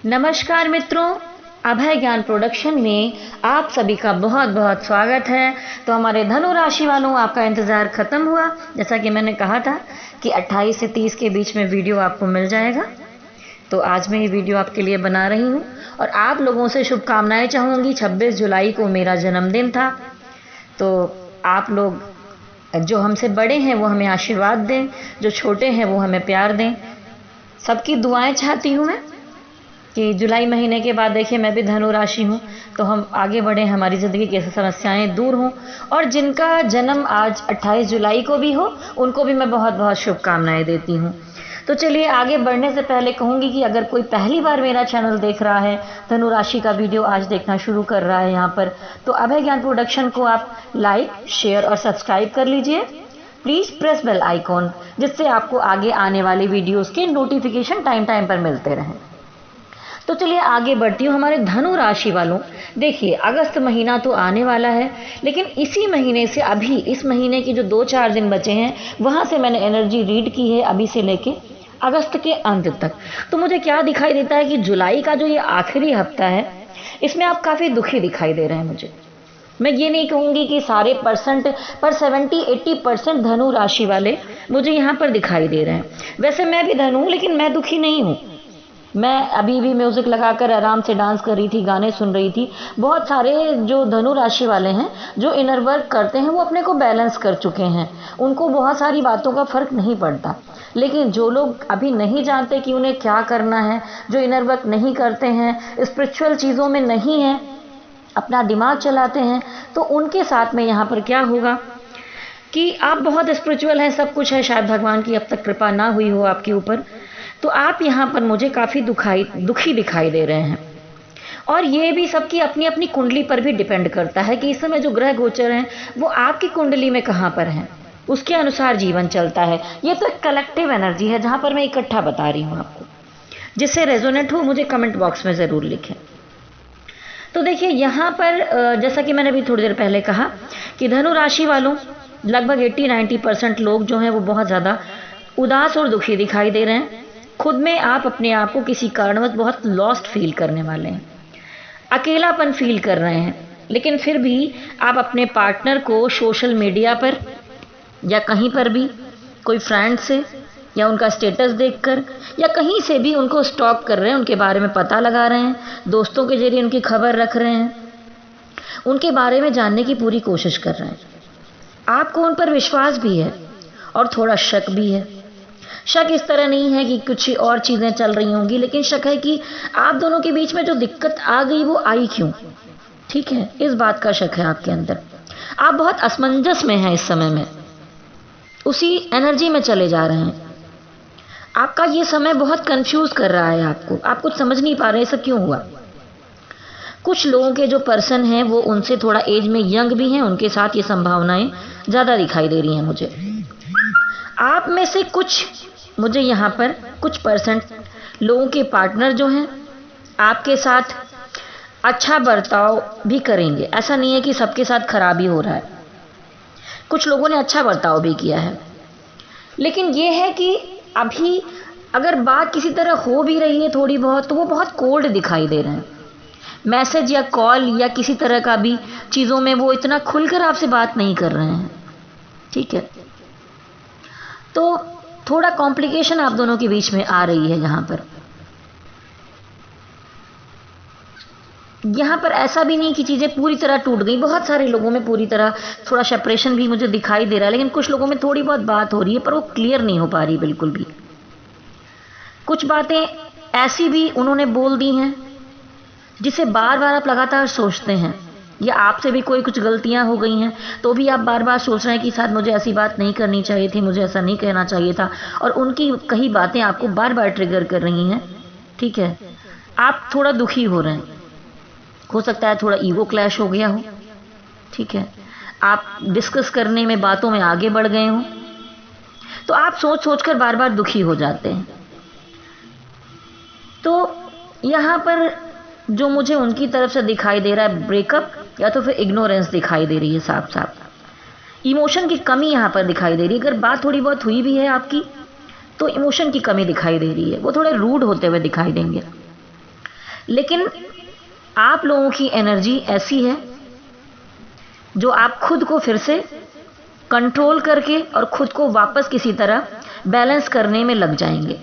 नमस्कार मित्रों, अभय ज्ञान प्रोडक्शन में आप सभी का बहुत बहुत स्वागत है। तो हमारे धनु राशि वालों, आपका इंतज़ार ख़त्म हुआ। जैसा कि मैंने कहा था कि 28 से 30 के बीच में वीडियो आपको मिल जाएगा, तो आज मैं ये वीडियो आपके लिए बना रही हूँ और आप लोगों से शुभकामनाएं चाहूँगी। 26 जुलाई को मेरा जन्मदिन था, तो आप लोग जो हमसे बड़े हैं वो हमें आशीर्वाद दें, जो छोटे हैं वो हमें प्यार दें। सबकी दुआएं चाहती हूँ मैं कि जुलाई महीने के बाद देखिए मैं भी धनु राशि हूँ, तो हम आगे बढ़ें, हमारी ज़िंदगी की समस्याएं दूर हों। और जिनका जन्म आज 28 जुलाई को भी हो, उनको भी मैं बहुत बहुत शुभकामनाएं देती हूँ। तो चलिए आगे बढ़ने से पहले कहूँगी कि अगर कोई पहली बार मेरा चैनल देख रहा है, धनु राशि का वीडियो आज देखना शुरू कर रहा है यहाँ पर, तो अभय ज्ञान प्रोडक्शन को आप लाइक, शेयर और सब्सक्राइब कर लीजिए। प्लीज़ प्रेस बेल आइकॉन, जिससे आपको आगे आने वाले वीडियोज़ के नोटिफिकेशन टाइम पर मिलते रहें। तो चलिए आगे बढ़ती हूँ। हमारे धनु राशि वालों, देखिए अगस्त महीना तो आने वाला है, लेकिन इसी महीने से अभी इस महीने के जो 2-4 दिन बचे हैं, वहाँ से मैंने एनर्जी रीड की है अभी से लेके अगस्त के अंत तक। तो मुझे क्या दिखाई देता है कि जुलाई का जो ये आखिरी हफ्ता है, इसमें आप काफ़ी दुखी दिखाई दे रहे हैं मुझे। मैं ये नहीं कहूँगी कि सारे परसेंट पर 70-80% धनु राशि वाले मुझे यहाँ पर दिखाई दे रहे हैं। वैसे मैं भी धनु हूँ, लेकिन मैं दुखी नहीं हूँ। मैं अभी भी म्यूज़िक लगाकर आराम से डांस कर रही थी, गाने सुन रही थी। बहुत सारे जो धनु राशि वाले हैं, जो इनर वर्क करते हैं, वो अपने को बैलेंस कर चुके हैं, उनको बहुत सारी बातों का फ़र्क नहीं पड़ता। लेकिन जो लोग अभी नहीं जानते कि उन्हें क्या करना है, जो इनर वर्क नहीं करते हैं, स्पिरिचुअल चीज़ों में नहीं हैं, अपना दिमाग चलाते हैं, तो उनके साथ में यहाँ पर क्या होगा कि आप बहुत स्पिरिचुअल हैं, सब कुछ है, शायद भगवान की अब तक कृपा ना हुई हो आपके ऊपर, तो आप यहाँ पर मुझे काफ़ी दुखी दिखाई दे रहे हैं। और ये भी सबकी अपनी अपनी कुंडली पर भी डिपेंड करता है कि इस समय जो ग्रह गोचर हैं वो आपकी कुंडली में कहाँ पर हैं, उसके अनुसार जीवन चलता है। ये तो एक कलेक्टिव एनर्जी है, जहाँ पर मैं इकट्ठा बता रही हूँ आपको। जिससे रेजोनेट हो मुझे कमेंट बॉक्स में ज़रूर लिखें। तो देखिए यहाँ पर जैसा कि मैंने अभी थोड़ी देर पहले कहा कि धनु राशि वालों, लगभग 80-90% लोग जो हैं वो बहुत ज़्यादा उदास और दुखी दिखाई दे रहे हैं। खुद में आप अपने आप को किसी कारणवश बहुत लॉस्ट फील करने वाले हैं, अकेलापन फील कर रहे हैं। लेकिन फिर भी आप अपने पार्टनर को सोशल मीडिया पर या कहीं पर भी कोई फ्रेंड से या उनका स्टेटस देखकर या कहीं से भी उनको स्टॉक कर रहे हैं, उनके बारे में पता लगा रहे हैं, दोस्तों के जरिए उनकी खबर रख रहे हैं, उनके बारे में जानने की पूरी कोशिश कर रहे हैं। आपको उन पर विश्वास भी है और थोड़ा शक भी है। शक इस तरह नहीं है कि कुछ और चीज़ें चल रही होंगी, लेकिन शक है कि आप दोनों के बीच में जो दिक्कत आ गई वो आई क्यों। ठीक है, इस बात का शक है आपके अंदर। आप बहुत असमंजस में हैं इस समय में, उसी एनर्जी में चले जा रहे हैं। आपका ये समय बहुत कंफ्यूज कर रहा है आपको, आप कुछ समझ नहीं पा रहे ऐसा क्यों हुआ। कुछ लोगों के जो पर्सन हैं वो उनसे थोड़ा एज में यंग भी हैं, उनके साथ ये संभावनाएं ज़्यादा दिखाई दे रही हैं मुझे। आप में से कुछ, मुझे यहाँ पर कुछ परसेंट लोगों के पार्टनर जो हैं आपके साथ अच्छा बर्ताव भी करेंगे। ऐसा नहीं है कि सबके साथ खराबी हो रहा है, कुछ लोगों ने अच्छा बर्ताव भी किया है। लेकिन ये है कि अभी अगर बात किसी तरह हो भी रही है थोड़ी बहुत, तो वो बहुत कोल्ड दिखाई दे रहे हैं। मैसेज या कॉल या किसी तरह का भी चीज़ों में वो इतना खुलकर आपसे बात नहीं कर रहे हैं। ठीक है, तो थोड़ा कॉम्प्लिकेशन आप दोनों के बीच में आ रही है। यहाँ पर ऐसा भी नहीं कि चीज़ें पूरी तरह टूट गई। बहुत सारे लोगों में पूरी तरह थोड़ा सेपरेशन भी मुझे दिखाई दे रहा है, लेकिन कुछ लोगों में थोड़ी बहुत बात हो रही है, पर वो क्लियर नहीं हो पा रही बिल्कुल भी। कुछ बातें ऐसी भी उन्होंने बोल दी हैं जिसे बार बार आप लगातार सोचते हैं, या आपसे भी कोई कुछ गलतियां हो गई हैं तो भी आप बार बार सोच रहे हैं कि शायद मुझे ऐसी बात नहीं करनी चाहिए थी, मुझे ऐसा नहीं कहना चाहिए था, और उनकी कई बातें आपको बार बार ट्रिगर कर रही हैं। ठीक है, आप थोड़ा दुखी हो रहे हैं, हो सकता है थोड़ा ईगो क्लैश हो गया हो। ठीक है, आप डिस्कस करने में, बातों में आगे बढ़ गए हो, तो आप सोच सोच कर बार बार दुखी हो जाते हैं। तो यहाँ पर जो मुझे उनकी तरफ से दिखाई दे रहा है ब्रेकअप, या तो फिर इग्नोरेंस दिखाई दे रही है, साफ साफ इमोशन की कमी यहाँ पर दिखाई दे रही है। अगर बात थोड़ी बहुत हुई भी है आपकी, तो इमोशन की कमी दिखाई दे रही है, वो थोड़े रूड होते हुए दिखाई देंगे। लेकिन आप लोगों की एनर्जी ऐसी है जो आप खुद को फिर से कंट्रोल करके और खुद को वापस किसी तरह बैलेंस करने में लग जाएंगे।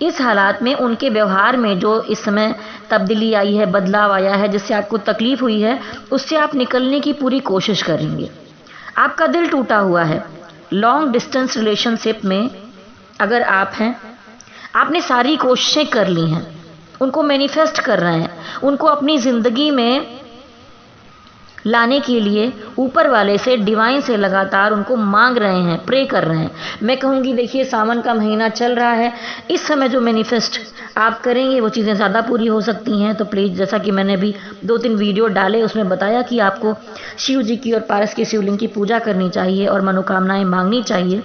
इस हालात में उनके व्यवहार में जो इस समय तब्दीली आई है, बदलाव आया है, जिससे आपको तकलीफ हुई है, उससे आप निकलने की पूरी कोशिश करेंगे। आपका दिल टूटा हुआ है। लॉन्ग डिस्टेंस रिलेशनशिप में अगर आप हैं, आपने सारी कोशिशें कर ली हैं, उनको मैनिफेस्ट कर रहे हैं, उनको अपनी ज़िंदगी में लाने के लिए ऊपर वाले से, डिवाइन से लगातार उनको मांग रहे हैं, प्रे कर रहे हैं। मैं कहूँगी देखिए सावन का महीना चल रहा है, इस समय जो मैनिफेस्ट आप करेंगे वो चीज़ें ज़्यादा पूरी हो सकती हैं। तो प्लीज़, जैसा कि मैंने भी 2-3 वीडियो डाले, उसमें बताया कि आपको शिव जी की और पारस के शिवलिंग की पूजा करनी चाहिए और मनोकामनाएं मांगनी चाहिए।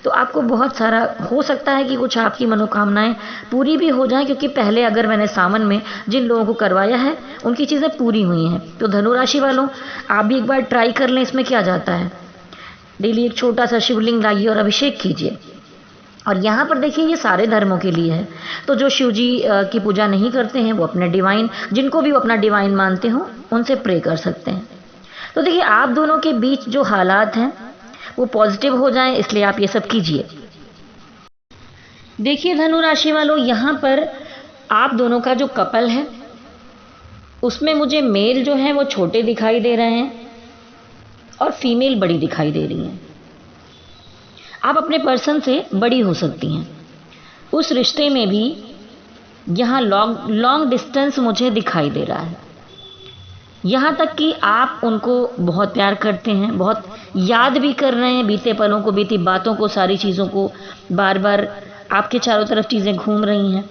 तो आपको बहुत सारा हो सकता है कि कुछ आपकी मनोकामनाएं पूरी भी हो जाएं, क्योंकि पहले अगर मैंने सावन में जिन लोगों को करवाया है उनकी चीज़ें पूरी हुई हैं। तो धनु राशि वालों, आप भी एक बार ट्राई कर लें, इसमें क्या जाता है। डेली एक छोटा सा शिवलिंग लाइए और अभिषेक कीजिए। और यहाँ पर देखिए ये सारे धर्मों के लिए है। तो जो शिव जी की पूजा नहीं करते हैं वो अपने डिवाइन, जिनको भी वो अपना डिवाइन मानते हो, उनसे प्रे कर सकते हैं। तो देखिए आप दोनों के बीच जो हालात हैं वो पॉजिटिव हो जाएं, इसलिए आप ये सब कीजिए। देखिए धनु राशि वालों, यहाँ पर आप दोनों का जो कपल है उसमें मुझे मेल जो है वो छोटे दिखाई दे रहे हैं और फीमेल बड़ी दिखाई दे रही हैं। आप अपने पर्सन से बड़ी हो सकती हैं। उस रिश्ते में भी यहाँ लॉन्ग डिस्टेंस मुझे दिखाई दे रहा है। यहाँ तक कि आप उनको बहुत प्यार करते हैं, बहुत याद भी कर रहे हैं, बीते पलों को, बीती बातों को, सारी चीज़ों को। बार बार आपके चारों तरफ चीज़ें घूम रही हैं।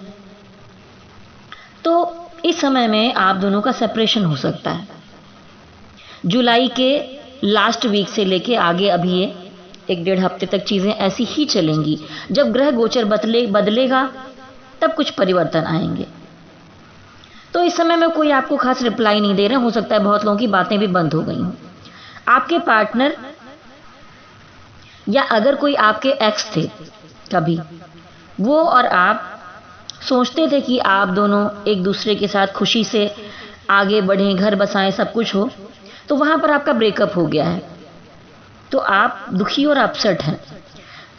तो इस समय में आप दोनों का सेपरेशन हो सकता है। जुलाई के लास्ट वीक से लेके आगे अभी ये 1-1.5 हफ्ते तक चीज़ें ऐसी ही चलेंगी। जब ग्रह गोचर बदलेगा तब कुछ परिवर्तन आएंगे। तो इस समय में कोई आपको खास रिप्लाई नहीं दे रहे। हो सकता है बहुत लोगों की बातें भी बंद हो गई हों। आपके पार्टनर या अगर कोई आपके एक्स थे कभी, वो और आप सोचते थे कि आप दोनों एक दूसरे के साथ खुशी से आगे बढ़ें, घर बसाएं, सब कुछ हो, तो वहाँ पर आपका ब्रेकअप हो गया है। तो आप दुखी और अपसेट हैं।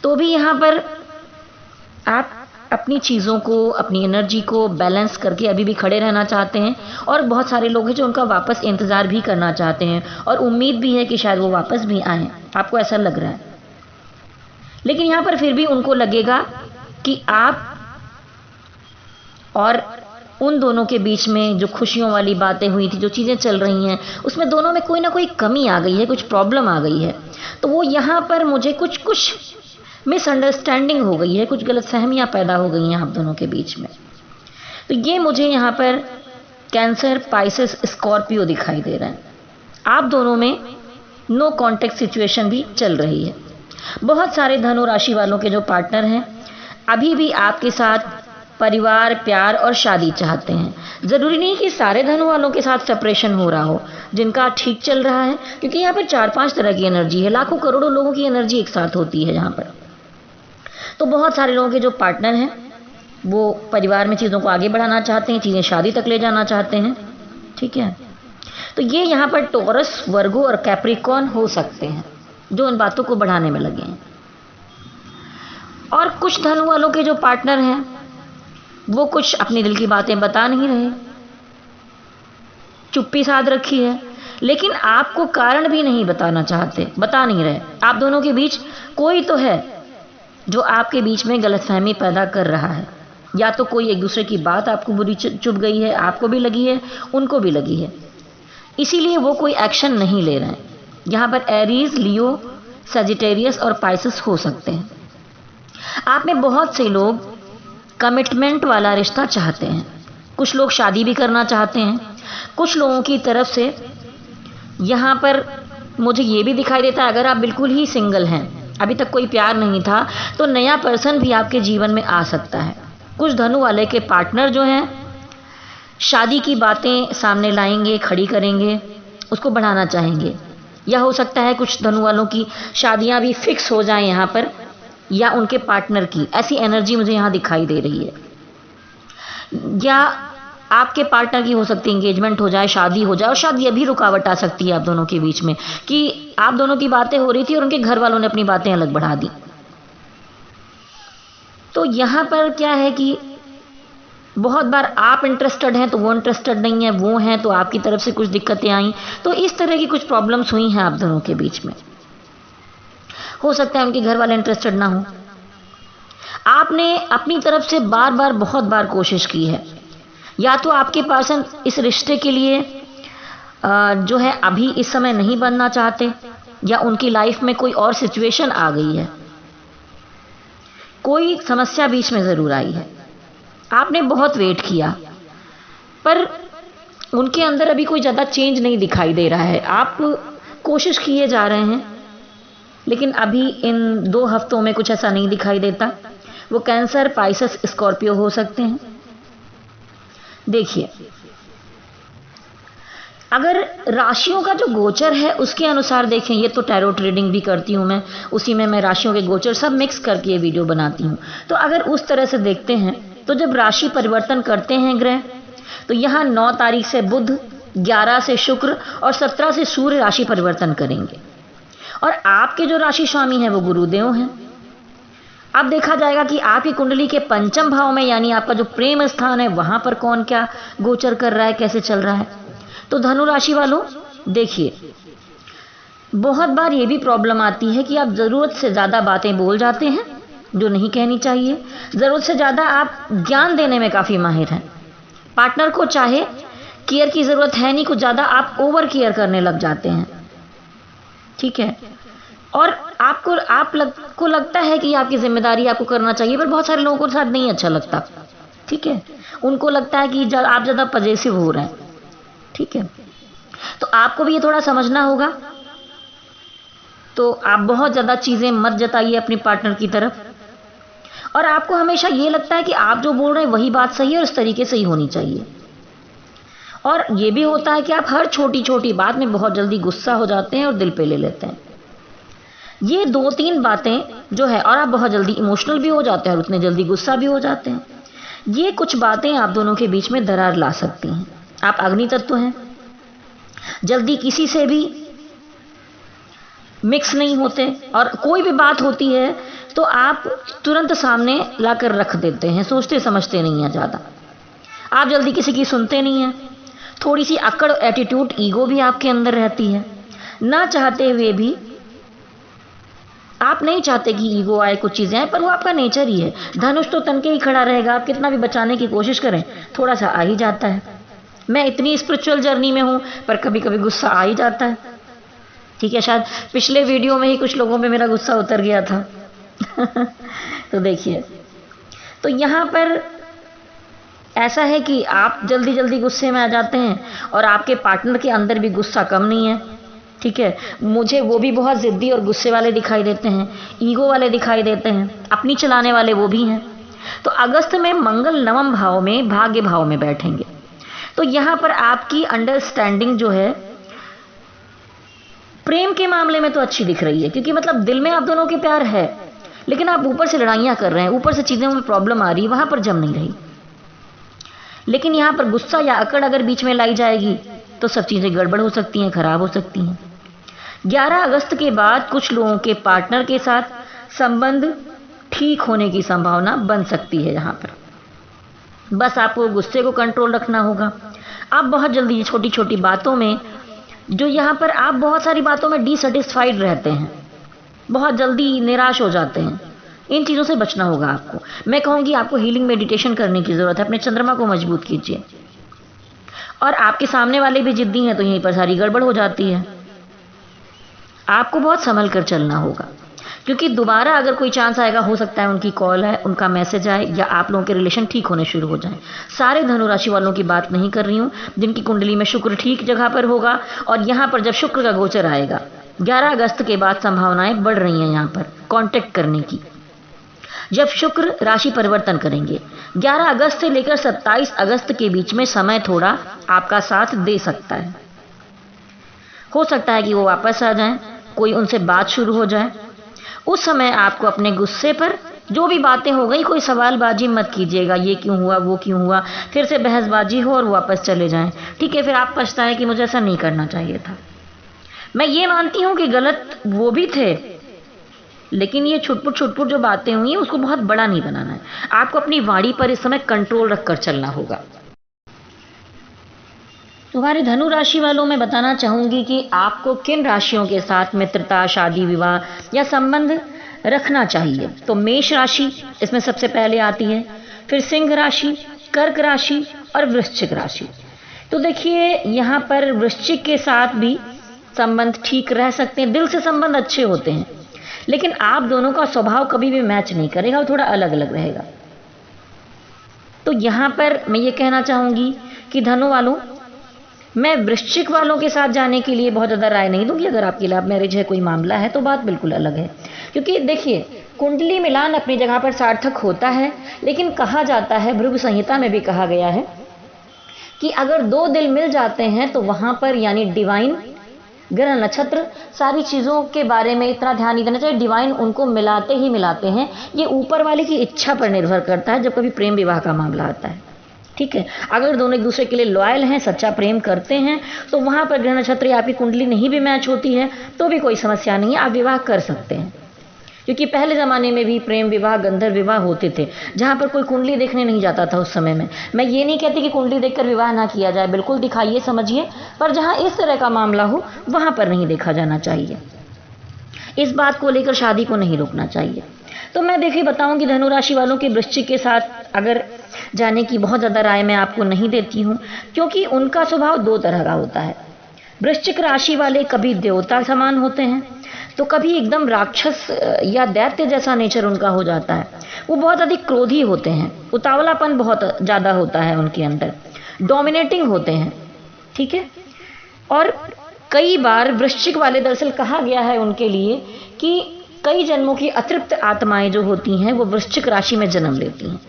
तो भी यहाँ पर आप अपनी चीज़ों को, अपनी एनर्जी को बैलेंस करके अभी भी खड़े रहना चाहते हैं। और बहुत सारे लोग हैं जो उनका वापस इंतज़ार भी करना चाहते हैं और उम्मीद भी है कि शायद वो वापस भी आएँ। आपको ऐसा लग रहा है, लेकिन यहाँ पर फिर भी उनको लगेगा कि आप और उन दोनों के बीच में जो खुशियों वाली बातें हुई थी, जो चीज़ें चल रही हैं, उसमें दोनों में कोई ना कोई कमी आ गई है, कुछ प्रॉब्लम आ गई है। तो वो यहाँ पर मुझे कुछ मिसअंडरस्टैंडिंग हो गई है, कुछ गलतफहमियाँ पैदा हो गई हैं आप दोनों के बीच में। तो ये मुझे यहाँ पर कैंसर, पाइसेस, स्कॉर्पियो दिखाई दे रहा है। आप दोनों में नो कॉन्टेक्ट सिचुएशन भी चल रही है। बहुत सारे धनु राशि वालों के जो पार्टनर हैं अभी भी आपके साथ परिवार, प्यार और शादी चाहते हैं। ज़रूरी नहीं कि सारे धनु वालों के साथ सेपरेशन हो रहा हो, जिनका ठीक चल रहा है, क्योंकि यहाँ पर 4-5 तरह की एनर्जी है। लाखों करोड़ों लोगों की एनर्जी एक साथ होती है यहाँ पर। तो बहुत सारे लोगों के जो पार्टनर हैं वो परिवार में चीज़ों को आगे बढ़ाना चाहते हैं, चीज़ें शादी तक ले जाना चाहते हैं। ठीक है, तो ये यहाँ पर टॉरस, वर्गो और कैप्रिकॉर्न हो सकते हैं जो इन बातों को बढ़ाने में लगे हैं। और कुछ धनु वालों के जो पार्टनर हैं वो कुछ अपनी दिल की बातें बता नहीं रहे, चुप्पी साध रखी है, लेकिन आपको कारण भी नहीं बताना चाहते, बता नहीं रहे। आप दोनों के बीच कोई तो है जो आपके बीच में गलतफहमी पैदा कर रहा है। या तो कोई एक दूसरे की बात आपको बुरी चुभ गई है, आपको भी लगी है, उनको भी लगी है, इसीलिए वो कोई एक्शन नहीं ले रहे हैं। यहाँ पर एरीज, लियो, सजिटेरियस और पाइसेस हो सकते हैं। आप में बहुत से लोग कमिटमेंट वाला रिश्ता चाहते हैं। कुछ लोग शादी भी करना चाहते हैं। कुछ लोगों की तरफ से यहाँ पर मुझे ये भी दिखाई देता है, अगर आप बिल्कुल ही सिंगल हैं, अभी तक कोई प्यार नहीं था, तो नया पर्सन भी आपके जीवन में आ सकता है। कुछ धनु वाले के पार्टनर जो हैं शादी की बातें सामने लाएंगे, खड़ी करेंगे, उसको बढ़ाना चाहेंगे। या हो सकता है कुछ धनु वालों की शादियां भी फिक्स हो जाएं यहाँ पर, या उनके पार्टनर की, ऐसी एनर्जी मुझे यहाँ दिखाई दे रही है। या आपके पार्टनर की हो सकती है एंगेजमेंट हो जाए, शादी हो जाए, और शायद ये भी रुकावट आ सकती है आप दोनों के बीच में कि आप दोनों की बातें हो रही थी और उनके घर वालों ने अपनी बातें अलग बढ़ा दी। तो यहाँ पर क्या है कि बहुत बार आप इंटरेस्टेड हैं तो वो इंटरेस्टेड नहीं है, वो हैं तो आपकी तरफ से कुछ दिक्कतें आई, तो इस तरह की कुछ प्रॉब्लम्स हुई हैं आप दोनों के बीच में। हो सकता है उनके घर वाले इंटरेस्टेड ना हो। आपने अपनी तरफ से बार बार बहुत बार कोशिश की है, या तो आपके पर्सन इस रिश्ते के लिए जो है अभी इस समय नहीं बनना चाहते, या उनकी लाइफ में कोई और सिचुएशन आ गई है, कोई समस्या बीच में ज़रूर आई है। आपने बहुत वेट किया पर उनके अंदर अभी कोई ज़्यादा चेंज नहीं दिखाई दे रहा है। आप कोशिश किए जा रहे हैं लेकिन अभी इन 2 हफ्तों में कुछ ऐसा नहीं दिखाई देता। वो कैंसर, पाइसेस, स्कॉर्पियो हो सकते हैं। देखिए, अगर राशियों का जो गोचर है उसके अनुसार देखें, ये तो टैरो ट्रेडिंग भी करती हूँ मैं, उसी में मैं राशियों के गोचर सब मिक्स करके ये वीडियो बनाती हूँ। तो अगर उस तरह से देखते हैं तो जब राशि परिवर्तन करते हैं ग्रह, तो यहाँ 9 तारीख से बुध, 11 से शुक्र और 17 से सूर्य राशि परिवर्तन करेंगे। और आपके जो राशि स्वामी हैं वो गुरुदेव हैं। अब देखा जाएगा कि आपकी कुंडली के पंचम भाव में, यानी आपका जो प्रेम स्थान है, वहां पर कौन क्या गोचर कर रहा है, कैसे चल रहा है। तो धनु राशि वालों देखिए, बहुत बार ये भी प्रॉब्लम आती है कि आप ज़रूरत से ज़्यादा बातें बोल जाते हैं जो नहीं कहनी चाहिए। ज़रूरत से ज़्यादा आप ज्ञान देने में काफ़ी माहिर हैं। पार्टनर को चाहे केयर की ज़रूरत है नहीं, कुछ ज़्यादा आप ओवर केयर करने लग जाते हैं, ठीक है। और आपको लगता है कि आपकी जिम्मेदारी आपको करना चाहिए, पर बहुत सारे लोगों को साथ नहीं अच्छा लगता, ठीक है। उनको लगता है कि आप ज़्यादा पजेसिव हो रहे हैं, ठीक है। तो आपको भी ये थोड़ा समझना होगा। तो आप बहुत ज़्यादा चीज़ें मत जताइए अपने पार्टनर की तरफ, और आपको हमेशा ये लगता है कि आप जो बोल रहे हैं वही बात सही है और इस तरीके से ही होनी चाहिए। और ये भी होता है कि आप हर छोटी छोटी बात में बहुत जल्दी गुस्सा हो जाते हैं और दिल पे ले लेते हैं। ये 2-3 बातें जो है, और आप बहुत जल्दी इमोशनल भी हो जाते हैं और उतने जल्दी गुस्सा भी हो जाते हैं। ये कुछ बातें आप दोनों के बीच में दरार ला सकती हैं। आप अग्नि तत्व हैं, जल्दी किसी से भी मिक्स नहीं होते, और कोई भी बात होती है तो आप तुरंत सामने लाकर रख देते हैं, सोचते समझते नहीं हैं ज़्यादा। आप जल्दी किसी की सुनते नहीं हैं। थोड़ी सी अकड़, एटीट्यूड, ईगो भी आपके अंदर रहती है। ना चाहते हुए भी आप नहीं चाहते कि ईगो आए, कुछ चीज़ें आए, पर वो आपका नेचर ही है। धनुष तो तन के ही खड़ा रहेगा, आप कितना भी बचाने की कोशिश करें थोड़ा सा आ ही जाता है। मैं इतनी स्पिरिचुअल जर्नी में हूँ पर कभी कभी गुस्सा आ ही जाता है, ठीक है। शायद पिछले वीडियो में ही कुछ लोगों पे मेरा गुस्सा उतर गया था। तो देखिए, तो यहाँ पर ऐसा है कि आप जल्दी जल्दी गुस्से में आ जाते हैं और आपके पार्टनर के अंदर भी गुस्सा कम नहीं है, ठीक है। मुझे वो भी बहुत ज़िद्दी और गुस्से वाले दिखाई देते हैं, ईगो वाले दिखाई देते हैं, अपनी चलाने वाले वो भी हैं। तो अगस्त में मंगल 9वें भाव में, भाग्य भाव में बैठेंगे। तो यहाँ पर आपकी अंडरस्टैंडिंग जो है प्रेम के मामले में तो अच्छी दिख रही है, क्योंकि मतलब दिल में आप दोनों के प्यार है, लेकिन आप ऊपर से लड़ाइयाँ कर रहे हैं, ऊपर से चीज़ों में प्रॉब्लम आ रही है, वहाँ पर जम नहीं रही। लेकिन यहाँ पर गुस्सा या अकड़ अगर बीच में लाई जाएगी तो सब चीज़ें गड़बड़ हो सकती हैं, खराब हो सकती हैं। 11 अगस्त के बाद कुछ लोगों के पार्टनर के साथ संबंध ठीक होने की संभावना बन सकती है। यहाँ पर बस आपको गुस्से को कंट्रोल रखना होगा। आप बहुत जल्दी छोटी छोटी बातों में, जो यहाँ पर आप बहुत सारी बातों में डिससेटिस्फाइड रहते हैं, बहुत जल्दी निराश हो जाते हैं, इन चीज़ों से बचना होगा आपको। मैं कहूँगी आपको हीलिंग मेडिटेशन करने की ज़रूरत है। अपने चंद्रमा को मजबूत कीजिए। और आपके सामने वाले भी जिद्दी हैं तो यहीं पर सारी गड़बड़ हो जाती है। आपको बहुत संभल कर चलना होगा, क्योंकि दोबारा अगर कोई चांस आएगा, हो सकता है उनकी कॉल है, उनका मैसेज आए, या आप लोगों के रिलेशन ठीक होने शुरू हो जाएं। सारे धनु राशि वालों की बात नहीं कर रही हूँ, जिनकी कुंडली में शुक्र ठीक जगह पर होगा। और यहाँ पर जब शुक्र का गोचर आएगा 11 अगस्त के बाद संभावनाएं बढ़ रही हैं यहाँ पर कांटेक्ट करने की। जब शुक्र राशि परिवर्तन करेंगे 11 अगस्त से लेकर 27 अगस्त के बीच में, समय थोड़ा आपका साथ दे सकता है। हो सकता है कि वो वापस आ जाएं, कोई उनसे बात शुरू हो जाए। उस समय आपको अपने गुस्से पर जो भी बातें हो गई कोई सवालबाजी मत कीजिएगा, ये क्यों हुआ वो क्यों हुआ, फिर से बहसबाजी हो और वापस चले जाएं, ठीक है। फिर आप पछताएं कि मुझे ऐसा नहीं करना चाहिए था। मैं ये मानती हूँ कि गलत वो भी थे, लेकिन ये छुटपुट छुटपुट जो बातें हुई हैं उसको बहुत बड़ा नहीं बनाना है। आपको अपनी वाणी पर इस समय कंट्रोल रखकर चलना होगा। तुम्हारे धनु राशि वालों में बताना चाहूंगी कि आपको किन राशियों के साथ मित्रता, शादी, विवाह या संबंध रखना चाहिए। तो मेष राशि इसमें सबसे पहले आती है, फिर सिंह राशि, कर्क राशि और वृश्चिक राशि। तो देखिए यहाँ पर वृश्चिक के साथ भी संबंध ठीक रह सकते हैं, दिल से संबंध अच्छे होते हैं, लेकिन आप दोनों का स्वभाव कभी भी मैच नहीं करेगा, वो थोड़ा अलग अलग रहेगा। तो यहाँ पर मैं ये कहना चाहूँगी कि धनु वालों, मैं वृश्चिक वालों के साथ जाने के लिए बहुत ज़्यादा राय नहीं दूंगी। अगर आपकी लव मैरिज है, कोई मामला है, तो बात बिल्कुल अलग है, क्योंकि देखिए कुंडली मिलान अपनी जगह पर सार्थक होता है, लेकिन कहा जाता है, भृगु संहिता में भी कहा गया है कि अगर दो दिल मिल जाते हैं तो वहाँ पर यानी डिवाइन, ग्रह, नक्षत्र, सारी चीज़ों के बारे में इतना ध्यान नहीं देना चाहिए, डिवाइन उनको मिलाते ही मिलाते हैं। ये ऊपर वाले की इच्छा पर निर्भर करता है जब कभी प्रेम विवाह का मामला आता है, ठीक है। अगर दोनों एक दूसरे के लिए लॉयल हैं, सच्चा प्रेम करते हैं, तो वहाँ पर ग्रह नक्षत्र या आपकी कुंडली नहीं भी मैच होती है तो भी कोई समस्या नहीं है, आप विवाह कर सकते हैं। क्योंकि पहले ज़माने में भी प्रेम विवाह, गंधर्व विवाह होते थे, जहाँ पर कोई कुंडली देखने नहीं जाता था उस समय में। मैं ये नहीं कहती कि कुंडली देखकर विवाह ना किया जाए, बिल्कुल दिखाइए, समझिए, पर जहाँ इस तरह का मामला हो वहाँ पर नहीं देखा जाना चाहिए। इस बात को लेकर शादी को नहीं रोकना चाहिए। तो मैं देखिए बताऊंगी धनु राशि वालों के वृश्चिक के साथ अगर जाने की बहुत ज़्यादा राय मैं आपको नहीं देती हूँ, क्योंकि उनका स्वभाव दो तरह का होता है। वृश्चिक राशि वाले कभी देवता समान होते हैं, तो कभी एकदम राक्षस या दैत्य जैसा नेचर उनका हो जाता है। वो बहुत अधिक क्रोधी होते हैं, उतावलापन बहुत ज़्यादा होता है उनके अंदर, डोमिनेटिंग होते हैं, ठीक है। और कई बार वृश्चिक वाले, दरअसल कहा गया है उनके लिए कि कई जन्मों की अतृप्त आत्माएं जो होती हैं वो वृश्चिक राशि में जन्म लेती हैं।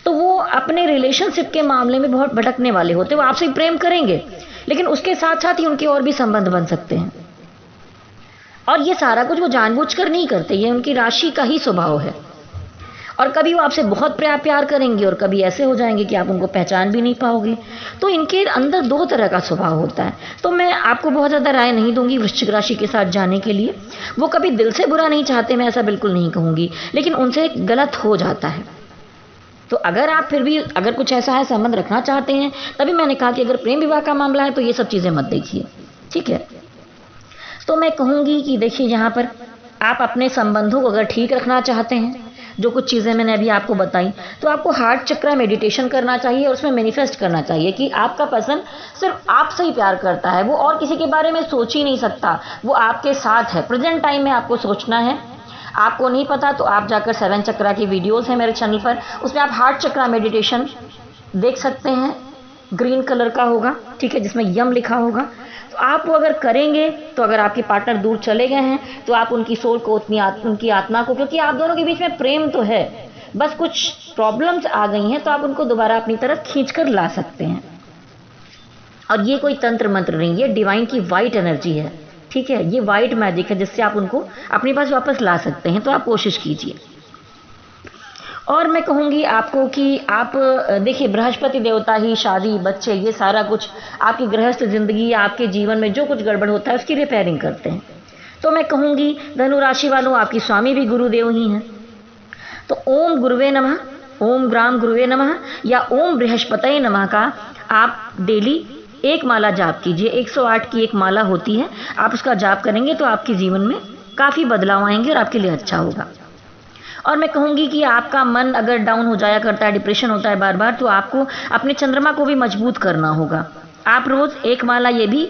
तो वो अपने रिलेशनशिप के मामले में बहुत भटकने वाले होते हैं। वो आपसे प्रेम करेंगे, लेकिन उसके साथ साथ ही उनके और भी संबंध बन सकते हैं, और ये सारा कुछ वो जानबूझकर नहीं करते, ये उनकी राशि का ही स्वभाव है। और कभी वो आपसे बहुत प्यार करेंगे और कभी ऐसे हो जाएंगे कि आप उनको पहचान भी नहीं पाओगे। तो इनके अंदर दो तरह का स्वभाव होता है। तो मैं आपको बहुत ज़्यादा राय नहीं दूंगी वृश्चिक राशि के साथ जाने के लिए। वो कभी दिल से बुरा नहीं चाहते, मैं ऐसा बिल्कुल नहीं कहूँगी, लेकिन उनसे गलत हो जाता है। तो अगर आप फिर भी अगर कुछ ऐसा है संबंध रखना चाहते हैं, तभी मैंने कहा कि अगर प्रेम विवाह का मामला है तो ये सब चीज़ें मत देखिए, ठीक है। तो मैं कहूँगी कि देखिए यहाँ पर आप अपने संबंधों को अगर ठीक रखना चाहते हैं, जो कुछ चीज़ें मैंने अभी आपको बताई, तो आपको हार्ट चक्र मेडिटेशन करना चाहिए और उसमें मैनिफेस्ट करना चाहिए कि आपका पर्सन सिर्फ आपसे ही प्यार करता है, वो और किसी के बारे में सोच ही नहीं सकता, वो आपके साथ है। प्रेजेंट टाइम में आपको सोचना है। आपको नहीं पता तो आप जाकर 7 चक्रा की वीडियोस हैं मेरे चैनल पर, उसमें आप हार्ट चक्रा मेडिटेशन देख सकते हैं, ग्रीन कलर का होगा, ठीक है, जिसमें यम लिखा होगा। तो आप वो अगर करेंगे, तो अगर आपके पार्टनर दूर चले गए हैं तो आप उनकी सोल को, उनकी आत्मा को, क्योंकि आप दोनों के बीच में प्रेम तो है, बस कुछ प्रॉब्लम्स आ गई हैं, तो आप उनको दोबारा अपनी तरफ खींच कर ला सकते हैं। और ये कोई तंत्र मंत्र नहीं, ये डिवाइन की वाइट एनर्जी है, ठीक है, ये वाइट मैजिक है जिससे आप उनको अपने पास वापस ला सकते हैं। तो आप कोशिश कीजिए। और मैं कहूँगी आपको कि आप देखिए, बृहस्पति देवता ही शादी, बच्चे, ये सारा कुछ आपकी गृहस्थ जिंदगी, आपके जीवन में जो कुछ गड़बड़ होता है उसकी रिपेयरिंग करते हैं। तो मैं कहूँगी धनु राशि वालों, आपकी स्वामी भी गुरुदेव ही हैं। तो ओम गुरुवे नमः, ओम ग्राम गुरुवे नमः या ओम बृहस्पतये नमः का आप डेली एक माला जाप कीजिए। 108 की एक माला होती है, आप उसका जाप करेंगे तो आपके जीवन में काफ़ी बदलाव आएंगे और आपके लिए अच्छा होगा। और मैं कहूँगी कि आपका मन अगर डाउन हो जाया करता है, डिप्रेशन होता है बार बार, तो आपको अपने चंद्रमा को भी मजबूत करना होगा। आप रोज़ एक माला ये भी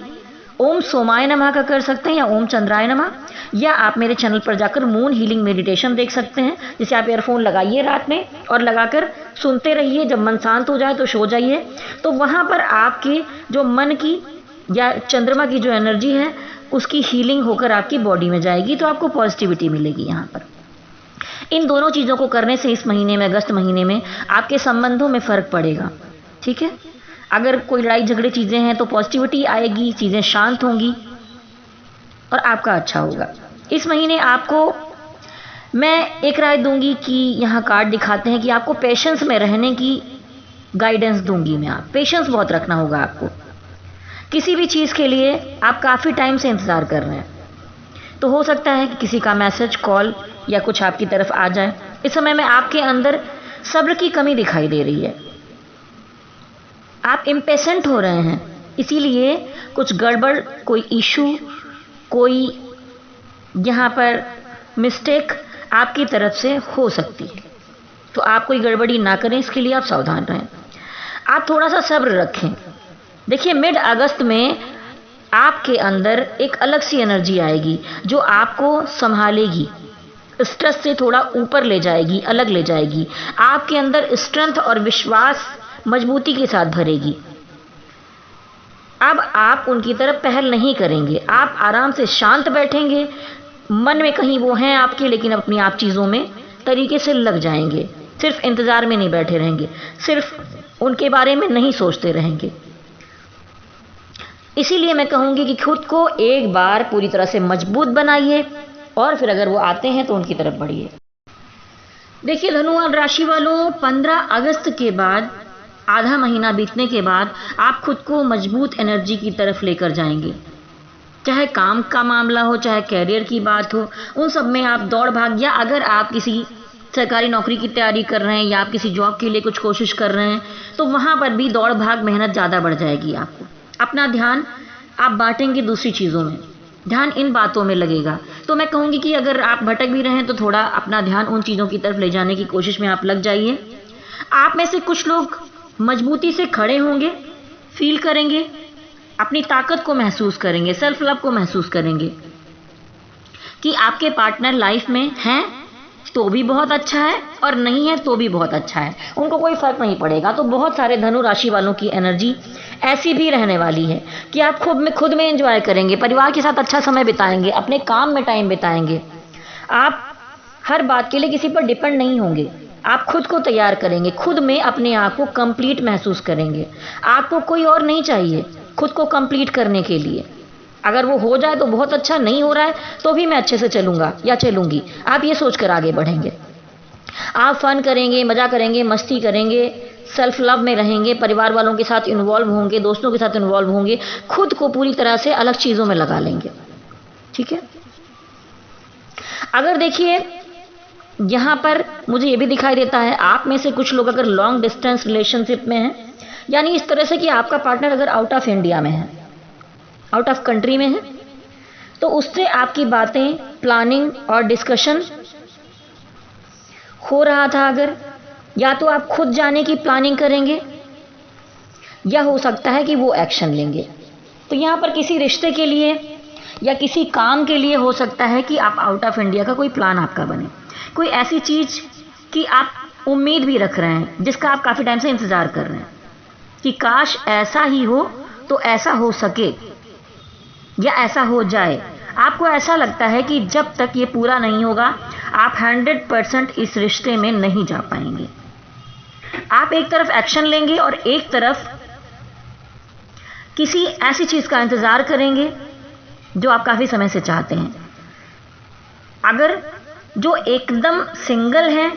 ओम सोमाय नमः का कर सकते हैं या ओम चंद्राय नमः, या आप मेरे चैनल पर जाकर मून हीलिंग मेडिटेशन देख सकते हैं, जिसे आप ईयरफोन लगाइए रात में और लगाकर सुनते रहिए। जब मन शांत हो जाए तो सो जाइए। तो वहाँ पर आपके जो मन की या चंद्रमा की जो एनर्जी है उसकी हीलिंग होकर आपकी बॉडी में जाएगी, तो आपको पॉजिटिविटी मिलेगी। यहाँ पर इन दोनों चीज़ों को करने से इस महीने में, अगस्त महीने में, आपके संबंधों में फ़र्क पड़ेगा, ठीक है। अगर कोई लड़ाई झगड़े चीज़ें हैं तो पॉजिटिविटी आएगी, चीज़ें शांत होंगी और आपका अच्छा होगा। इस महीने आपको मैं एक राय दूंगी कि यहाँ कार्ड दिखाते हैं कि आपको पेशेंस में रहने की गाइडेंस दूंगी मैं। आप पेशेंस बहुत रखना होगा आपको। किसी भी चीज़ के लिए आप काफ़ी टाइम से इंतज़ार कर रहे हैं, तो हो सकता है कि किसी का मैसेज, कॉल या कुछ आपकी तरफ आ जाए। इस समय में आपके अंदर सब्र की कमी दिखाई दे रही है। आप इम्पेशेंट हो रहे हैं, इसीलिए कुछ गड़बड़, कोई इशू, कोई यहाँ पर मिस्टेक आपकी तरफ से हो सकती है। तो आप कोई गड़बड़ी ना करें, इसके लिए आप सावधान रहें। आप थोड़ा सा सब्र रखें। देखिए, मिड अगस्त में आपके अंदर एक अलग सी एनर्जी आएगी जो आपको संभालेगी, स्ट्रेस से थोड़ा ऊपर ले जाएगी, अलग ले जाएगी। आपके अंदर स्ट्रेंथ और विश्वास मजबूती के साथ भरेगी। अब आप उनकी तरफ पहल नहीं करेंगे, आप आराम से शांत बैठेंगे। मन में कहीं वो हैं आपके, लेकिन अपनी आप चीज़ों में तरीके से लग जाएंगे। सिर्फ इंतज़ार में नहीं बैठे रहेंगे, सिर्फ उनके बारे में नहीं सोचते रहेंगे। इसीलिए मैं कहूँगी कि खुद को एक बार पूरी तरह से मजबूत बनाइए और फिर अगर वो आते हैं तो उनकी तरफ बढ़िए। देखिए धनु राशि वालों, 15 अगस्त के बाद, आधा महीना बीतने के बाद आप खुद को मजबूत एनर्जी की तरफ लेकर जाएंगे। चाहे काम का मामला हो, चाहे कैरियर की बात हो, उन सब में आप दौड़ भाग, या अगर आप किसी सरकारी नौकरी की तैयारी कर रहे हैं या आप किसी जॉब के लिए कुछ कोशिश कर रहे हैं, तो वहाँ पर भी दौड़ भाग, मेहनत ज़्यादा बढ़ जाएगी आपको। अपना ध्यान आप बांटेंगे दूसरी चीज़ों में, ध्यान इन बातों में लगेगा। तो मैं कहूँगी कि अगर आप भटक भी रहे हैं तो थोड़ा अपना ध्यान उन चीज़ों की तरफ ले जाने की कोशिश में आप लग जाइए। आप में से कुछ लोग मजबूती से खड़े होंगे, फील करेंगे, अपनी ताकत को महसूस करेंगे, सेल्फ लव को महसूस करेंगे कि आपके पार्टनर लाइफ में हैं तो भी बहुत अच्छा है और नहीं है तो भी बहुत अच्छा है, उनको कोई फर्क नहीं पड़ेगा। तो बहुत सारे धनु राशि वालों की एनर्जी ऐसी भी रहने वाली है कि आप खुद में एंजॉय करेंगे, परिवार के साथ अच्छा समय बिताएंगे, अपने काम में टाइम बिताएंगे। आप हर बात के लिए किसी पर डिपेंड नहीं होंगे, आप खुद को तैयार करेंगे, खुद में अपने आप को कंप्लीट महसूस करेंगे। आपको कोई और नहीं चाहिए खुद को कंप्लीट करने के लिए। अगर वो हो जाए तो बहुत अच्छा, नहीं हो रहा है तो भी मैं अच्छे से चलूँगा या चलूँगी, आप ये सोचकर आगे बढ़ेंगे। आप फन करेंगे, मज़ा करेंगे, मस्ती करेंगे, सेल्फ लव में रहेंगे, परिवार वालों के साथ इन्वॉल्व होंगे, दोस्तों के साथ इन्वॉल्व होंगे, खुद को पूरी तरह से अलग चीज़ों में लगा लेंगे। ठीक है। अगर देखिए यहाँ पर मुझे ये भी दिखाई देता है, आप में से कुछ लोग अगर लॉन्ग डिस्टेंस रिलेशनशिप में हैं, यानी इस तरह से कि आपका पार्टनर अगर आउट ऑफ इंडिया में है, आउट ऑफ कंट्री में है, तो उससे आपकी बातें, प्लानिंग और डिस्कशन हो रहा था अगर, या तो आप खुद जाने की प्लानिंग करेंगे या हो सकता है कि वो एक्शन लेंगे। तो यहाँ पर किसी रिश्ते के लिए या किसी काम के लिए हो सकता है कि आप आउट ऑफ इंडिया का कोई प्लान आपका बने, कोई ऐसी चीज़ कि आप उम्मीद भी रख रहे हैं, जिसका आप काफ़ी टाइम से इंतज़ार कर रहे हैं कि काश ऐसा ही हो तो ऐसा हो सके या ऐसा हो जाए। आपको ऐसा लगता है कि जब तक ये पूरा नहीं होगा आप 100% इस रिश्ते में नहीं जा पाएंगे। आप एक तरफ एक्शन लेंगे और एक तरफ किसी ऐसी चीज़ का इंतज़ार करेंगे जो आप काफ़ी समय से चाहते हैं। अगर जो एकदम सिंगल हैं,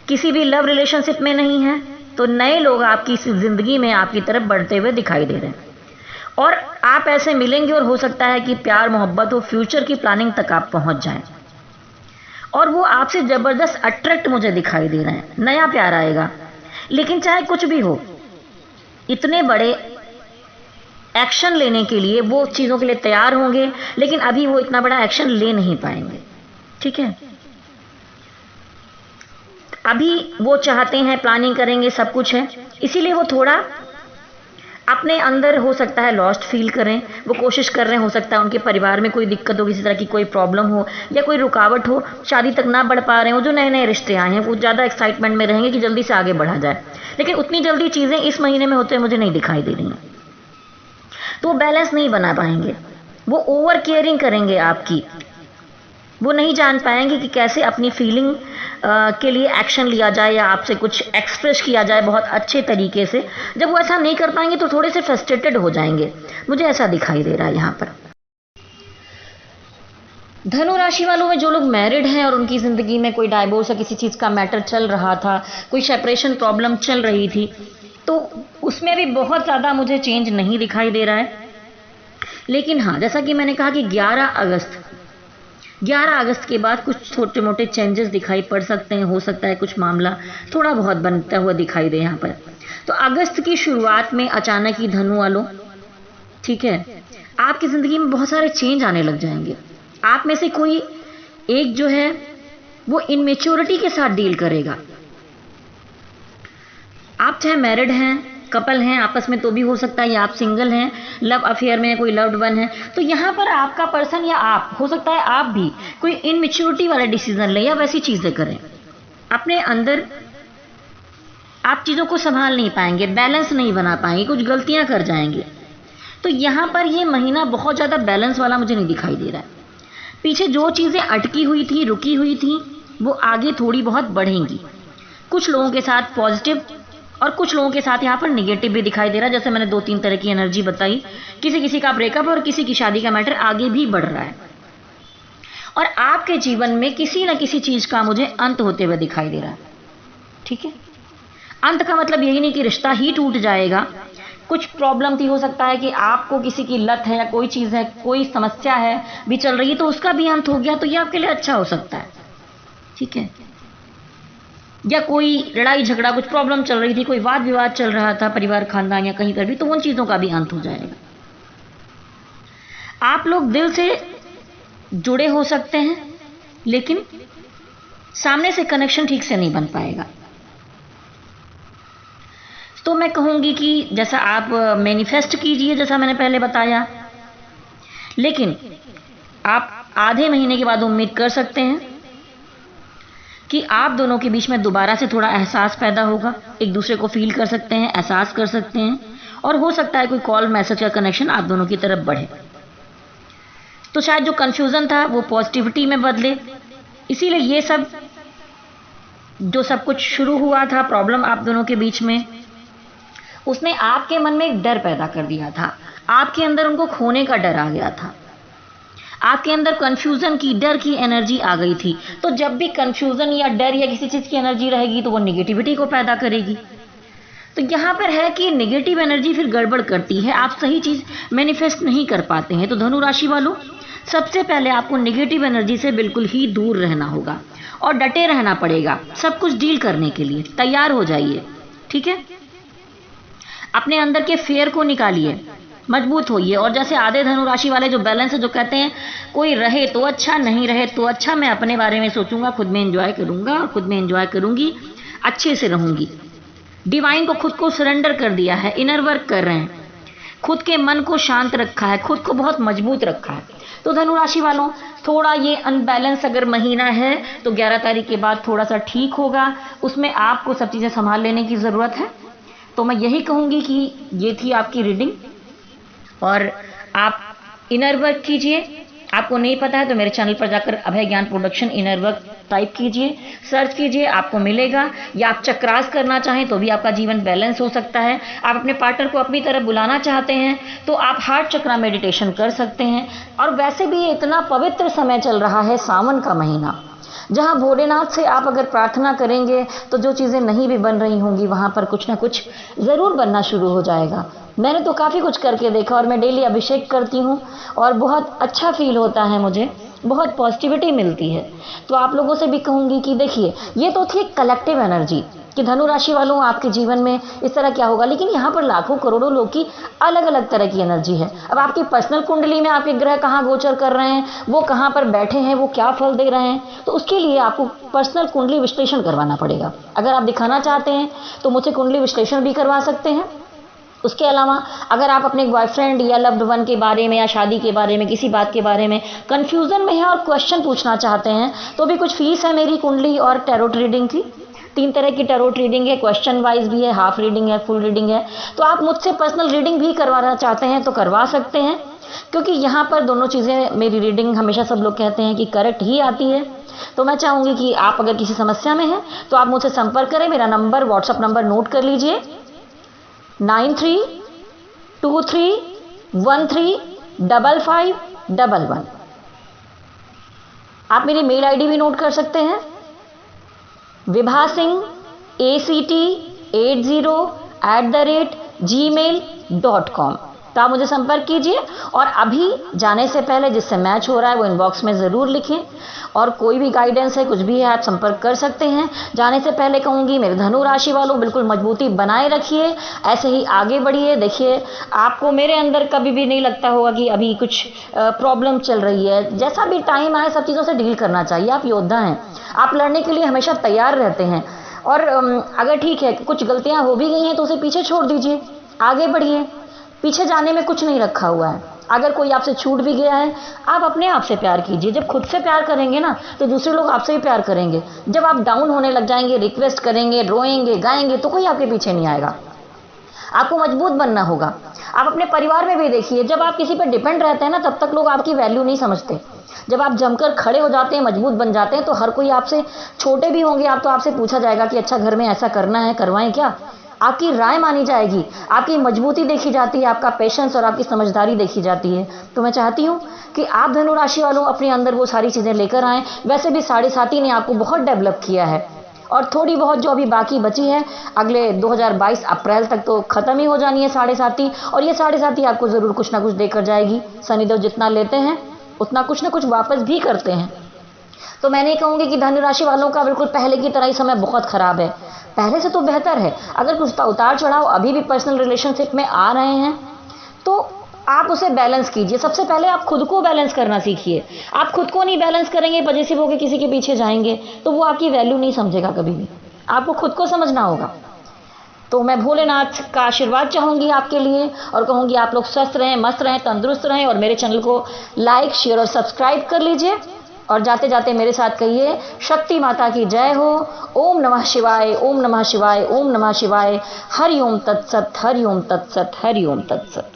किसी भी लव रिलेशनशिप में नहीं है, तो नए लोग आपकी ज़िंदगी में आपकी तरफ बढ़ते हुए दिखाई दे रहे हैं और आप ऐसे मिलेंगे और हो सकता है कि प्यार, मोहब्बत हो, फ्यूचर की प्लानिंग तक आप पहुंच जाएं और वो आपसे ज़बरदस्त अट्रैक्ट मुझे दिखाई दे रहे हैं। नया प्यार आएगा, लेकिन चाहे कुछ भी हो, इतने बड़े एक्शन लेने के लिए वो चीज़ों के लिए तैयार होंगे, लेकिन अभी वो इतना बड़ा एक्शन ले नहीं पाएंगे। ठीक है। अभी वो चाहते हैं, प्लानिंग करेंगे, सब कुछ है, इसीलिए वो थोड़ा अपने अंदर हो सकता है लॉस्ट फील करें। वो कोशिश कर रहे हैं, हो सकता है उनके परिवार में कोई दिक्कत हो, किसी तरह की कोई प्रॉब्लम हो या कोई रुकावट हो, शादी तक ना बढ़ पा रहे हो। जो नए नए रिश्ते आए हैं वो ज़्यादा एक्साइटमेंट में रहेंगे कि जल्दी से आगे बढ़ा जाए, लेकिन उतनी जल्दी चीज़ें इस महीने में होते मुझे नहीं दिखाई दे रही हैं, तो वो बैलेंस नहीं बना पाएंगे। वो ओवर केयरिंग करेंगे आपकी, वो नहीं जान पाएंगे कि कैसे अपनी फीलिंग के लिए एक्शन लिया जाए या आपसे कुछ एक्सप्रेस किया जाए बहुत अच्छे तरीके से। जब वो ऐसा नहीं कर पाएंगे तो थोड़े से फ्रस्ट्रेटेड हो जाएंगे, मुझे ऐसा दिखाई दे रहा है यहाँ पर। धनु राशि वालों में जो लोग मैरिड हैं और उनकी ज़िंदगी में कोई डाइवोर्स या किसी चीज़ का मैटर चल रहा था, कोई सेपरेशन प्रॉब्लम चल रही थी, तो उसमें भी बहुत ज़्यादा मुझे चेंज नहीं दिखाई दे रहा है। लेकिन हाँ, जैसा कि मैंने कहा कि 11 अगस्त के बाद कुछ छोटे मोटे चेंजेस दिखाई पड़ सकते हैं। हो सकता है कुछ मामला थोड़ा बहुत बनता हुआ दिखाई दे यहाँ पर। तो अगस्त की शुरुआत में अचानक ही धनु वालों, ठीक है, आपकी ज़िंदगी में बहुत सारे चेंज आने लग जाएंगे। आप में से कोई एक जो है वो इनमेच्योरिटी के साथ डील करेगा। आप चाहे मैरिड हैं, कपल हैं आपस में, तो भी हो सकता है, या आप सिंगल हैं, लव अफेयर में कोई लव्ड वन है, तो यहाँ पर आपका पर्सन या आप, हो सकता है आप भी कोई इनमेच्योरिटी वाला डिसीजन लें या वैसी चीज़ें करें। अपने अंदर आप चीज़ों को संभाल नहीं पाएंगे, बैलेंस नहीं बना पाएंगे, कुछ गलतियां कर जाएंगे। तो यहाँ पर ये महीना बहुत ज़्यादा बैलेंस वाला मुझे नहीं दिखाई दे रहा है। पीछे जो चीज़ें अटकी हुई थी, रुकी हुई थी, वो आगे थोड़ी बहुत बढ़ेंगी। कुछ लोगों के साथ पॉजिटिव और कुछ लोगों के साथ यहाँ पर नेगेटिव भी दिखाई दे रहा है। जैसे मैंने 2-3 तरह की एनर्जी बताई, किसी किसी का ब्रेकअप और किसी की शादी का मैटर आगे भी बढ़ रहा है। और आपके जीवन में किसी न किसी चीज़ का मुझे अंत होते हुए दिखाई दे रहा है। ठीक है, अंत का मतलब यही नहीं कि रिश्ता ही टूट जाएगा। कुछ प्रॉब्लम थी, हो सकता है कि आपको किसी की लत है या कोई चीज़ है, कोई समस्या है भी चल रही है, तो उसका भी अंत हो गया, तो ये आपके लिए अच्छा हो सकता है। ठीक है, या कोई लड़ाई झगड़ा, कुछ प्रॉब्लम चल रही थी, कोई वाद विवाद चल रहा था परिवार खानदान या कहीं पर भी, तो उन चीज़ों का भी अंत हो जाएगा। आप लोग दिल से जुड़े हो सकते हैं, लेकिन सामने से कनेक्शन ठीक से नहीं बन पाएगा। तो मैं कहूँगी कि जैसा आप मैनिफेस्ट कीजिए, जैसा मैंने पहले बताया, लेकिन आप आधे महीने के बाद उम्मीद कर सकते हैं कि आप दोनों के बीच में दोबारा से थोड़ा एहसास पैदा होगा, एक दूसरे को फील कर सकते हैं, एहसास कर सकते हैं, और हो सकता है कोई कॉल मैसेज का कनेक्शन आप दोनों की तरफ बढ़े। तो शायद जो कन्फ्यूज़न था वो पॉजिटिविटी में बदले। इसीलिए ये सब जो सब कुछ शुरू हुआ था प्रॉब्लम आप दोनों के बीच में, उसने आपके मन में एक डर पैदा कर दिया था। आपके अंदर उनको खोने का डर आ गया था, आपके अंदर कन्फ्यूज़न की, डर की एनर्जी आ गई थी। तो जब भी कन्फ्यूज़न या डर या किसी चीज़ की एनर्जी रहेगी तो वो निगेटिविटी को पैदा करेगी। तो यहाँ पर है कि निगेटिव एनर्जी फिर गड़बड़ करती है, आप सही चीज़ मैनिफेस्ट नहीं कर पाते हैं। तो धनु राशि वालों, सबसे पहले आपको निगेटिव एनर्जी से बिल्कुल ही दूर रहना होगा और डटे रहना पड़ेगा। सब कुछ डील करने के लिए तैयार हो जाइए। ठीक है, अपने अंदर के फेयर को निकालिए, मजबूत होइए। और जैसे आधे धनु राशि वाले जो बैलेंस है, जो कहते हैं कोई रहे तो अच्छा, नहीं रहे तो अच्छा, मैं अपने बारे में सोचूंगा, खुद में एंजॉय करूंगा और खुद में एंजॉय करूंगी, अच्छे से रहूंगी। डिवाइन को खुद को सरेंडर कर दिया है, इनर वर्क कर रहे हैं, खुद के मन को शांत रखा है, खुद को बहुत मजबूत रखा है। तो धनु राशि वालों, थोड़ा ये अनबैलेंस अगर महीना है तो 11 तारीख के बाद थोड़ा सा ठीक होगा। उसमें आपको सब चीज़ें संभाल लेने की ज़रूरत है। तो मैं यही कहूँगी कि ये थी आपकी रीडिंग, और आप इनर वर्क कीजिए। आपको नहीं पता है तो मेरे चैनल पर जाकर अभय ज्ञान प्रोडक्शन इनर वर्क टाइप कीजिए, सर्च कीजिए, आपको मिलेगा। या आप चक्रास करना चाहें तो भी आपका जीवन बैलेंस हो सकता है। आप अपने पार्टनर को अपनी तरफ बुलाना चाहते हैं तो आप हार्ट चक्रा मेडिटेशन कर सकते हैं। और वैसे भी ये इतना पवित्र समय चल रहा है, सावन का महीना, जहाँ भोलेनाथ से आप अगर प्रार्थना करेंगे तो जो चीज़ें नहीं भी बन रही होंगी वहाँ पर कुछ ना कुछ ज़रूर बनना शुरू हो जाएगा। मैंने तो काफ़ी कुछ करके देखा, और मैं डेली अभिषेक करती हूँ और बहुत अच्छा फील होता है, मुझे बहुत पॉजिटिविटी मिलती है। तो आप लोगों से भी कहूँगी कि देखिए, ये तो थी कलेक्टिव एनर्जी कि धनु राशि वालों आपके जीवन में इस तरह क्या होगा, लेकिन यहाँ पर लाखों करोड़ों लोग की अलग अलग तरह की एनर्जी है। अब आपकी पर्सनल कुंडली में आपके ग्रह कहाँ गोचर कर रहे हैं, वो कहाँ पर बैठे हैं, वो क्या फल दे रहे हैं, तो उसके लिए आपको पर्सनल कुंडली विश्लेषण करवाना पड़ेगा। अगर आप दिखाना चाहते हैं तो मुझसे कुंडली विश्लेषण भी करवा सकते हैं। उसके अलावा अगर आप अपने बॉयफ्रेंड या लव्ड वन के बारे में या शादी के बारे में, किसी बात के बारे में कन्फ्यूज़न में है और क्वेश्चन पूछना चाहते हैं, तो भी कुछ फीस है मेरी कुंडली और टैरोट रीडिंग की। 3 तरह की टैरोट रीडिंग है, क्वेश्चन वाइज भी है, हाफ रीडिंग है, फुल रीडिंग है। तो आप मुझसे पर्सनल रीडिंग भी करवाना चाहते हैं तो करवा सकते हैं, क्योंकि यहाँ पर दोनों चीज़ें, मेरी रीडिंग हमेशा सब लोग कहते हैं कि करेक्ट ही आती है। तो मैं चाहूँगी कि आप अगर किसी समस्या में हैं तो आप मुझसे संपर्क करें। मेरा नंबर, व्हाट्सअप नंबर नोट कर लीजिए, 9323135511। आप मेरी मेल आईडी भी नोट कर सकते हैं, vibhasingact80@gmail.com। तो आप मुझे संपर्क कीजिए और अभी जाने से पहले जिससे मैच हो रहा है वो इनबॉक्स में ज़रूर लिखें, और कोई भी गाइडेंस है, कुछ भी है, आप संपर्क कर सकते हैं। जाने से पहले कहूँगी मेरे धनु राशि वालों, बिल्कुल मजबूती बनाए रखिए, ऐसे ही आगे बढ़िए। देखिए, आपको मेरे अंदर कभी भी नहीं लगता होगा कि अभी कुछ प्रॉब्लम चल रही है। जैसा भी टाइम आए सब चीज़ों से डील करना चाहिए। आप योद्धा हैं, आप लड़ने के लिए हमेशा तैयार रहते हैं। और अगर ठीक है कुछ गलतियाँ हो भी गई हैं तो उसे पीछे छोड़ दीजिए, आगे बढ़िए। पीछे जाने में कुछ नहीं रखा हुआ है। अगर कोई आपसे छूट भी गया है, आप अपने आप से प्यार कीजिए। जब खुद से प्यार करेंगे ना तो दूसरे लोग आपसे भी प्यार करेंगे। जब आप डाउन होने लग जाएंगे, रिक्वेस्ट करेंगे, रोएंगे, गाएंगे, तो कोई आपके पीछे नहीं आएगा। आपको मजबूत बनना होगा। आप अपने परिवार में भी देखिए, जब आप किसी पर डिपेंड रहते हैं ना तब तक लोग आपकी वैल्यू नहीं समझते। जब आप जमकर खड़े हो जाते हैं, मजबूत बन जाते हैं, तो हर कोई आपसे, छोटे भी होंगे आप तो आपसे पूछा जाएगा कि अच्छा घर में ऐसा करना है, करवाएं क्या। आपकी राय मानी जाएगी, आपकी मजबूती देखी जाती है, आपका पेशेंस और आपकी समझदारी देखी जाती है। तो मैं चाहती हूँ कि आप धनु राशि वालों अपने अंदर वो सारी चीज़ें लेकर आएँ। वैसे भी 7.5 ने आपको बहुत डेवलप किया है, और थोड़ी बहुत जो अभी बाकी बची है अगले 2022 अप्रैल तक तो ख़त्म ही हो जानी है 7.5, और ये 7.5 आपको ज़रूर कुछ ना कुछ देकर जाएगी। शनिदेव जितना लेते हैं उतना कुछ ना कुछ वापस भी करते हैं। तो मैं नहीं कहूँगी कि धनु राशि वालों का बिल्कुल पहले की तरह ही समय बहुत ख़राब है, पहले से तो बेहतर है। अगर कुछ उतार चढ़ाव अभी भी पर्सनल रिलेशनशिप में आ रहे हैं तो आप उसे बैलेंस कीजिए। सबसे पहले आप खुद को बैलेंस करना सीखिए। आप खुद को नहीं बैलेंस करेंगे, पजेसिव होकर किसी के पीछे जाएंगे तो वो आपकी वैल्यू नहीं समझेगा कभी भी। आपको खुद को समझना होगा। तो मैं भोलेनाथ का आशीर्वाद चाहूँगी आपके लिए, और कहूँगी आप लोग स्वस्थ रहें, मस्त रहें, तंदुरुस्त रहें, और मेरे चैनल को लाइक, शेयर और सब्सक्राइब कर लीजिए। और जाते जाते मेरे साथ कहिए, शक्ति माता की जय हो। ओम नमः शिवाय, ओम नमः शिवाय, ओम नमः शिवाय। हरि ओम तत्सत, हरि ओम तत्सत, हरि ओम तत्सत।